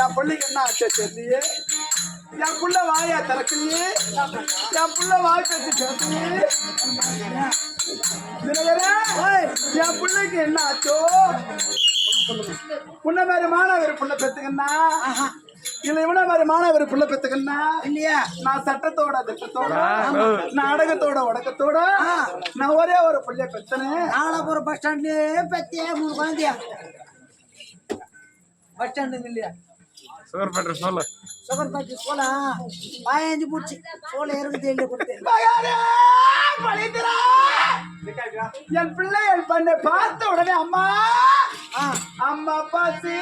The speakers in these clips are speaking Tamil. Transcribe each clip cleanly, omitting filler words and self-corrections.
என் பிள்ளைக்கு என்ன ஆச்சு தெரியலையே, என் புள்ள வாயா திறக்கலையே, என் புள்ள வாய் பேச்சு கேட்கலையே, என் பிள்ளைக்கு என்ன ஆச்சோ? உன்ன மாதிரி மாணவர் புள்ள பெத்துக்கன்னா இல்ல இவன மாதிரி மாணவர் புள்ள பெத்துக்கன்னா இல்லையா? நான் சட்டத்தோட திட்டத்தோட நாடகத்தோட உடக்கத்தோட நான் ஒரே ஒரு புள்ளைய பெத்தனேன். நாகலாபுரம் பஸ் ஸ்டாண்ட்லயே பெத்தியா 3 குழந்தையா? பஸ் ஸ்டாண்டு இல்லையா? சுகர் பேட்டர் சொல்ல சுகர் பேட்டர் போல பாயஞ்சு பூச்சி சோழ இறங்குது இல்லை கொடுத்து என் பிள்ளைகள் பண்ண பார்த்த உடனே அம்மா அம்மா பாசி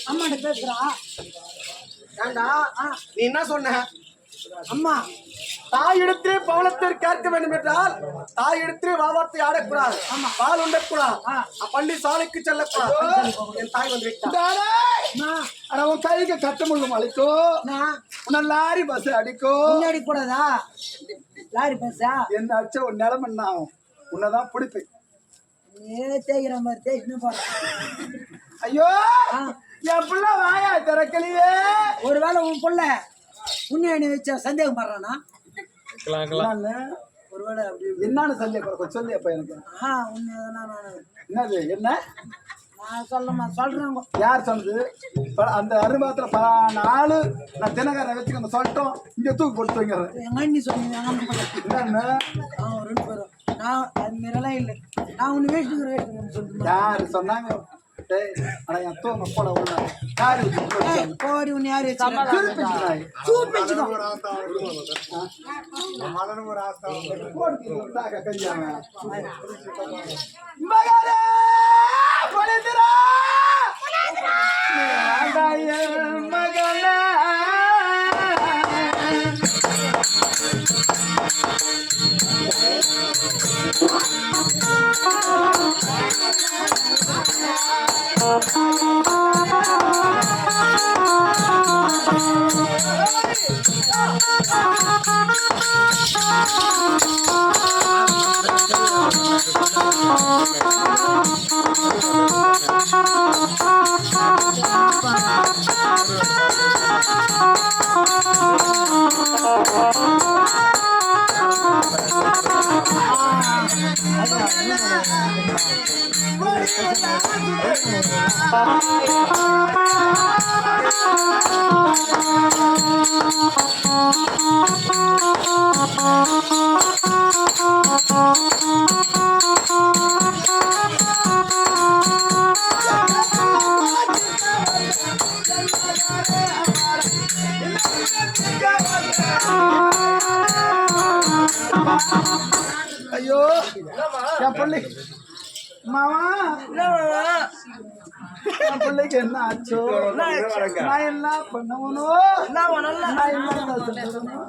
அம்மாட்ட பேசுறா. நீ என்ன சொன்ன? அம்மா தாய் இடத்திலே பவளத்தை கேட்க வேண்டும் என்றால் தாய் இடத்திலே வாவாத்தை ஆடக்கூடாது, பால் உண்டக்கூடாது, பள்ளி சாலைக்கு செல்லக்கூடாது. என் தாய் வந்து உன் கைக்கு கட்ட முடியும் அழைக்கோ, உன்னை லாரி பஸ் அடிக்கோ. அடிக்கூடாதா? லாரி பஸ்ஸா? என்ன அடிச்ச ஒரு நிலைமை என்ன ஆகும்? உன்னதான் பிடிப்பேன். தேய்கிற மாதிரி தேய்ச்சி போற. ஐயோ என் பிள்ளை வாயா திறக்கலையே. ஒருவேளை உன் பிள்ள உன்னை வச்ச சந்தேகம் பண்றானா? ஒருவேளை அப்படி என்னன்னு சந்தேகம் சொல்லி அப்ப எனக்கு. என்னது என்ன நான் சொல்றேன். யார் சொன்னது? அந்த அருமாத்திர 14 நாள் நான் தினகார வச்சு நம்ம சொல்லிட்டோம். இங்க தூக்கு போட்டு வைக்கிறேன். எங்க அண்ணி சொன்னீங்க என்ன 2 பேரும். நான் அது மாதிரிலாம் இல்லை. நான் ஒண்ணு வேஷ்டுங்க சொல்லிட்டு யாரு சொன்னாங்க? అంటే అలా ఎంతో నొప్పడ ఉన్నారు కారు కోడి ఉన్ని యారు చూపించినాయి చూపించుకో దాకా కళ్యాణ మగరా పొలిదిరా మగనా అయ్యో చెప్పండి మావా பிள்ளைக்கு என்ன ஆச்சோ நான் என்ன பண்ணவனோ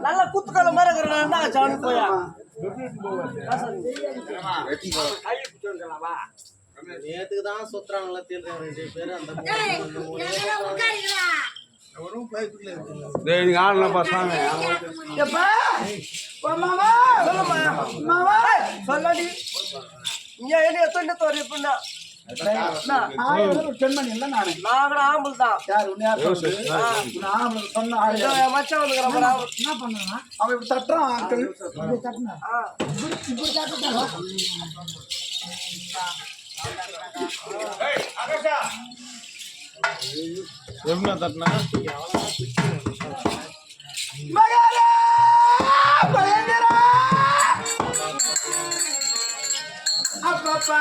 நல்ல குத்துக்கால மாதிரி இருக்கிறேன் சாமி போயா நேத்துக்கு தான் சுத்துறாங்களா தீர்றாங்க 2 பேர் அந்த டேய் நீங்க ஆளன பசங்க எப்பா மாமா மாமா சொல்லடி இங்க என்ன எத்தனை தோரி பண்ணா பெண்மணி இல்ல நானு நாங்க ஆம்பல் தான் யார் உன்னை யார் சொன்ன ஆளு மச்சான் வந்துக்கிறா என்ன பண்ணா அவன் இப்படி தட்டுறான் ஆட்கள் இப்படி தட்டுனா இப்படி தட்டுறான் எவ்வளோ தட்டினா மகாரா பயங்கரா அப்பப்பா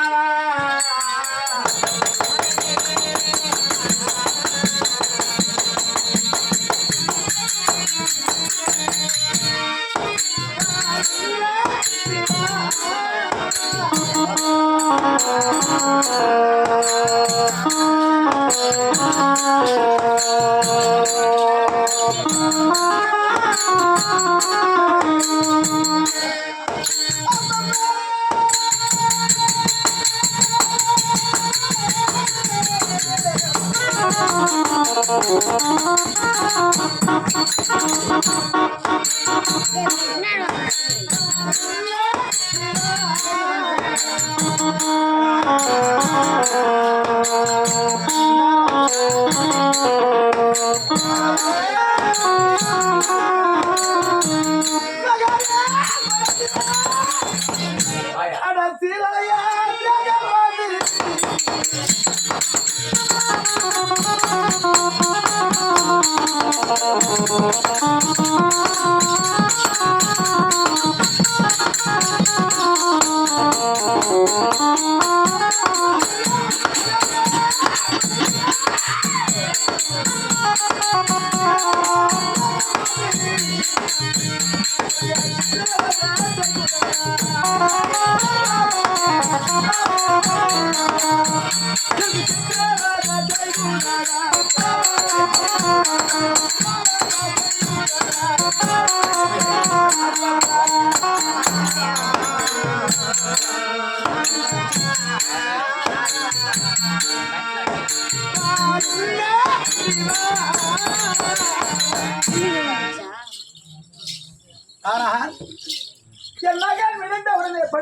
என் மகன் விழுந்த உடனே